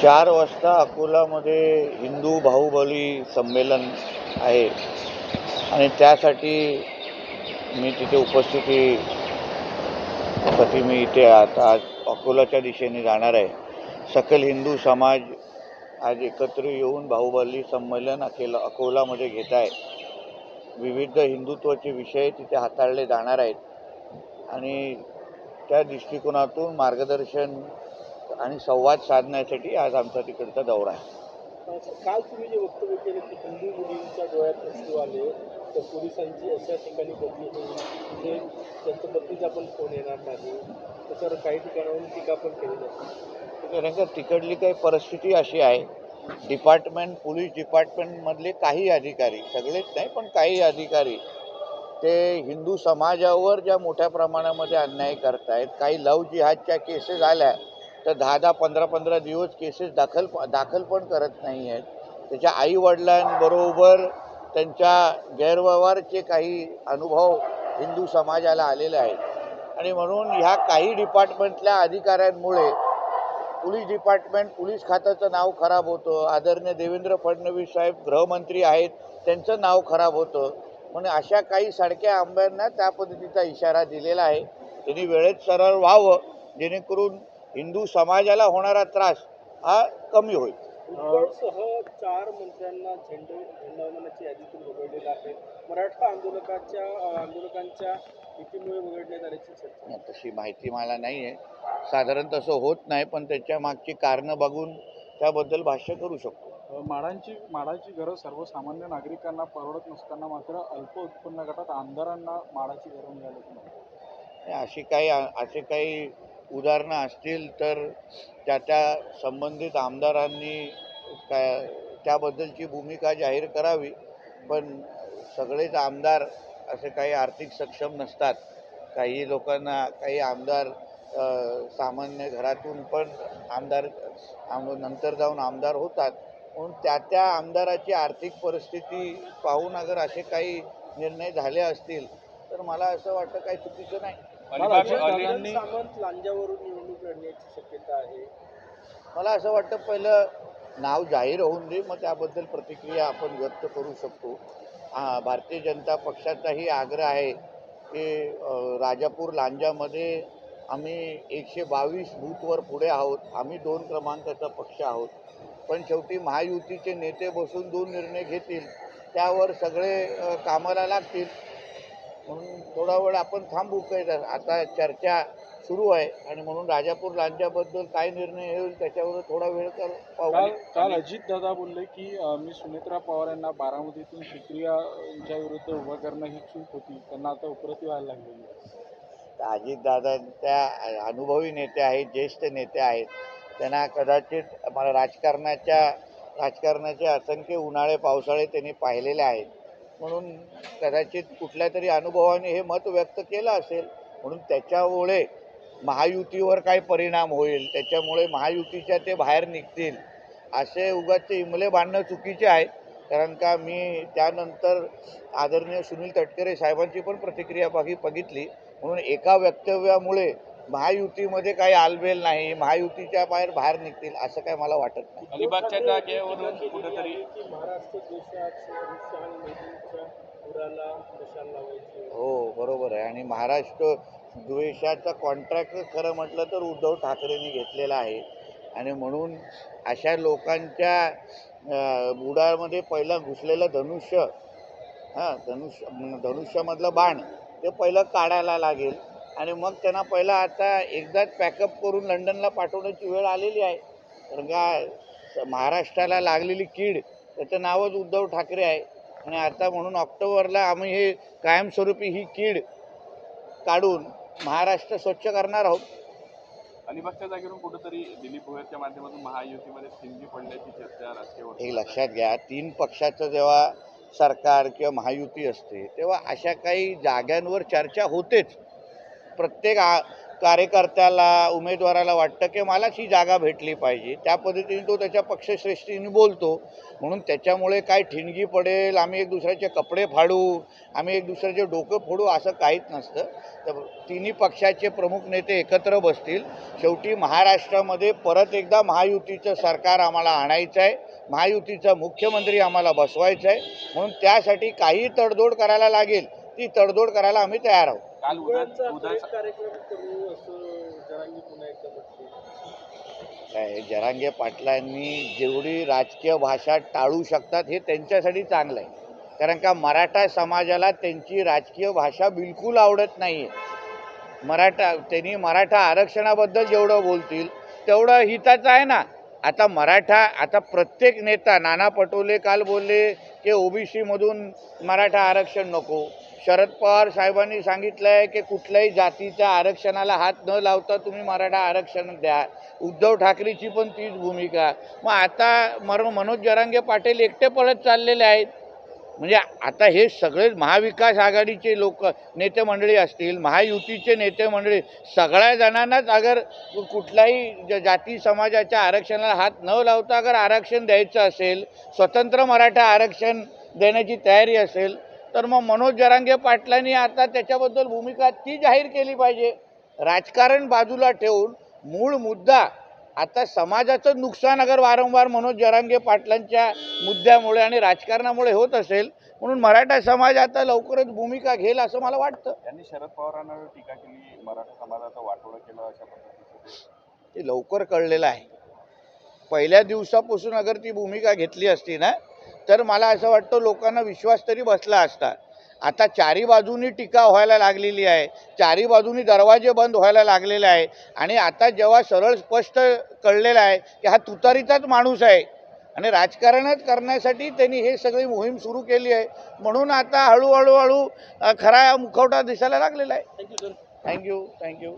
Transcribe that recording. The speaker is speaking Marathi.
4 वाजता अकोलामध्ये हिंदू बाहुबली संमेलन आहे आणि त्यासाठी मी तिथे उपस्थितीसाठी मी इथे आता आज अकोलाच्या दिशेने जाणार आहे. सकल हिंदू समाज आज एकत्र येऊन बाहुबली संमेलन अकोलामध्ये घेत आहे. विविध हिंदुत्वाचे विषय तिथे हाताळले जाणार आहेत आणि त्या दृष्टिकोनातून मार्गदर्शन आणि संवाद साधण्यासाठी आज आमचा तिकडचा दौरा आहे. काल तुम्ही जे वक्तव्य केलं की हिंदू मुलींच्या डोळ्यात अश्रू आले तर पोलिसांची अशा ठिकाणी बदली होईल म्हणजे त्यांच्या बदलीचा पण फोन येणार नाही, त्याच्यावर काही ठिकाणाहून टीका पण केली जाते. कारण का तिकडली काही परिस्थिती अशी आहे, पोलीस डिपार्टमेंटमधले काही अधिकारी, सगळेच नाही पण काही अधिकारी ते हिंदू समाजावर ज्या मोठ्या प्रमाणामध्ये अन्याय करतायत. काही लव जिहादच्या केसेस आल्या तर 10-10, 15-15 दिवस केसेस दाखल पण करत नाही आहेत. त्याच्या आईवडिलांबरोबर त्यांच्या गैरव्यवहारचे काही अनुभव हिंदू समाजाला आलेले आहेत आणि म्हणून ह्या काही डिपार्टमेंटल्या अधिकाऱ्यांमुळे पोलीस खात्याचं नाव खराब होतं. आदरणीय देवेंद्र फडणवीस साहेब गृहमंत्री आहेत, त्यांचं नाव खराब होतं. म्हणून अशा काही सडक्या आंब्यांना त्या पद्धतीचा इशारा दिलेला आहे. त्यांनी वेळेत सरळ व्हावं जेणेकरून हिंदू समाजाला होणारा त्रास हा कमी होईल. भुजबळसह 4 मंत्र्यांना झेंडावमानाची यादीतून वगळलेलं आहे. मराठा आंदोलकांच्या भीतीमुळे वगळण्यात आल्याची चर्चा. तशी माहिती मला नाही आहे. साधारण तसं होत नाही, पण त्याच्या मागची कारणं बघून त्याबद्दल भाष्य करू शकतो. माडाची गरज सर्वसामान्य नागरिकांना परवडत नसताना मात्र अल्प उत्पन्न गटात आमदारांना माडाची गरज मिळाली. असे काही उदाहरणं असतील तर त्या संबंधित आमदारांनी त्याबद्दलची भूमिका जाहीर करावी. पण सगळेच आमदार असे काही आर्थिक सक्षम नसतात. काही काही आमदार सामान्य घरातून पण नंतर जाऊन आमदार होतात. म्हणून त्या आमदाराची आर्थिक परिस्थिती पाहून अगर असे काही निर्णय झाले असतील तर मला असं वाटतं काही चुकीचं नाही. सामंत लांजावरून निवडणूक लढण्याची शक्यता आहे. मला असं वाटतं पहिलं नाव जाहीर होऊन दे, मग त्याबद्दल प्रतिक्रिया आपण व्यक्त करू शकतो. भारतीय जनता पक्षाचाही आग्रह आहे की राजापूर लांजामध्ये आम्ही 122 बूथवर पुढे आहोत. आम्ही 2 क्रमांकाचा पक्ष आहोत. पण शेवटी महायुतीचे नेते बसून 2 निर्णय घेतील, त्यावर सगळे कामाला लागतील. म्हणून थोडा वेळ आपण थांबू. आता चर्चा सुरू आहे आणि म्हणून राजापूर लांजाबद्दल काय निर्णय होईल त्याच्यावर थोडा वेळ पाहू. काल अजितदादा बोलले की मी सुनेत्रा पवार यांना बारामतीतून सुप्रियाच्या विरुद्ध उभं करणं ही चूक होती, त्यांना आता उपरती व्हायला लागलेली आहे. अजितदादा त्या अनुभवी नेते आहेत, ज्येष्ठ नेते आहेत. त्यांना कदाचित मला राजकारणाचे असंख्य उन्हाळे पावसाळे त्यांनी पाहिलेले आहेत. म्हणून कदाचित कुठल्या तरी अनुभवाने हे मत व्यक्त केलं असेल. म्हणून त्याच्यामुळे महायुतीवर काय परिणाम होईल, त्याच्यामुळे महायुतीच्या ते बाहेर निघतील असे उगाच इमले बांधणं चुकीचे आहे. कारण का मी त्यानंतर आदरणीय सुनील तटकरे साहेबांची पण प्रतिक्रिया बघितली. म्हणून एका वक्तव्यामुळे महायुतीमध्ये काही आलबेल नाही, महायुतीच्या बाहेर निघतील असं काय मला वाटत नाही. अलिबागच्या जागेवरून कुठेतरी महाराष्ट्र देशात हो बरोबर आहे. आणि महाराष्ट्र द्वेषाचा कॉन्ट्रॅक्ट खरं म्हटलं तर उद्धव ठाकरेंनी घेतलेला आहे. आणि म्हणून अशा लोकांच्या बुडामध्ये पहिलं घुसलेलं धनुष्यामधलं बाण ते पहिलं काढायला लागेल आणि मग त्यांना पहिला आता एकदाच पॅकअप करून लंडनला पाठवण्याची वेळ आलेली आहे. कारण का महाराष्ट्राला लागलेली कीड त्याचं नावच उद्धव ठाकरे आहे. आणि आता म्हणून ऑक्टोबरला आम्ही हे कायमस्वरूपी ही कीड काढून महाराष्ट्र स्वच्छ करणार आहोत. अलिबागच्या जागेवरून कुठेतरी दिलीप भोयरच्या माध्यमातून महायुतीमध्ये सिंधी पडल्याची चर्चा राजकीय. हे लक्षात घ्या, 3 पक्षाचं जेव्हा सरकार किंवा महायुती असते तेव्हा अशा काही जागांवर चर्चा होतेच. कार्यकर्त्याला उमेदवाराला वाटतं की मलाच ही जागा भेटली पाहिजे, त्या पद्धतीने तो त्याच्या पक्षश्रेष्ठीने बोलतो. म्हणून त्याच्यामुळे काय ठिणगी पडेल, आम्ही एक दुसऱ्याचे कपडे फाडू, आम्ही एक दुसऱ्याचे डोकं फोडू असं काहीच नसतं. तर तिन्ही पक्षाचे प्रमुख नेते एकत्र बसतील. शेवटी महाराष्ट्रामध्ये परत एकदा महायुतीचं सरकार आम्हाला आणायचं आहे, महायुतीचा मुख्यमंत्री आम्हाला बसवायचा आहे. म्हणून त्यासाठी काही तडजोड करायला लागेल ती तडजोड करायला आम्ही तयार आहोत. काल कार्यक्रम करू असं जरांगे पुन्हा एकदा म्हटले. काय जरांगे पाटलांनी जेवढी राजकीय भाषा टाळू शकतात हे त्यांच्यासाठी चांगलं आहे. कारण का मराठा समाजाला त्यांची राजकीय भाषा बिलकुल आवडत नाही आहे. त्यांनी मराठा आरक्षणाबद्दल जेवढं बोलतील तेवढं हिताचं आहे ना. आता प्रत्येक नेता, नाना पटोले काल बोलले की ओबीसीमधून मराठा आरक्षण नको. शरद पवार साहेबांनी सांगितलं आहे की कुठल्याही जातीच्या आरक्षणाला हात न लावता तुम्ही मराठा आरक्षण द्या. उद्धव ठाकरेची पण तीच भूमिका. मग आता मनोज जरांगे पाटील एकटे पळत चाललेले आहेत. म्हणजे आता हे सगळे महाविकास आघाडीचे लोक नेते मंडळी असतील, महायुतीचे नेते मंडळी, सगळ्या जणांनाच अगर कुठल्याही जाती समाजाच्या आरक्षणाला हात न लावता अगर आरक्षण द्यायचं असेल, स्वतंत्र मराठा आरक्षण देण्याची तयारी असेल, तर मग मनोज जरांगे पाटलांनी आता त्याच्याबद्दल भूमिका ती जाहीर केली पाहिजे. राजकारण बाजूला ठेवून मूळ मुद्दा, आता समाजाचं नुकसान अगर वारंवार मनोज जरांगे पाटलांच्या मुद्द्यामुळे आणि राजकारणामुळे होत असेल, म्हणून मराठा समाज आता लवकरच भूमिका घेईल असं मला वाटतं. त्यांनी शरद पवारांवर टीका केली, मराठा समाजाचं वाटोळं केलं अशा पद्धतीचं ते लवकर कळलेलं आहे. पहिल्या दिवसापासून अगर ती भूमिका घेतली असती ना, तर मला असं वाटतं लोकांना विश्वास तरी बसला असता. आता चारी बाजूनी टीका व्हायला लागलेली आहे, चारी बाजूनी दरवाजे बंद व्हायला लागलेले आहे. आणि आता जेव्हा सरळ स्पष्ट कळलेलं आहे की हा तुतारीचाच माणूस आहे आणि राजकारणच करण्यासाठी त्यांनी हे सगळी मोहीम सुरू केली आहे, म्हणून आता हळूहळू खरा मुखवटा दिसायला लागलेला आहे. Thank you sir. थँक्यू.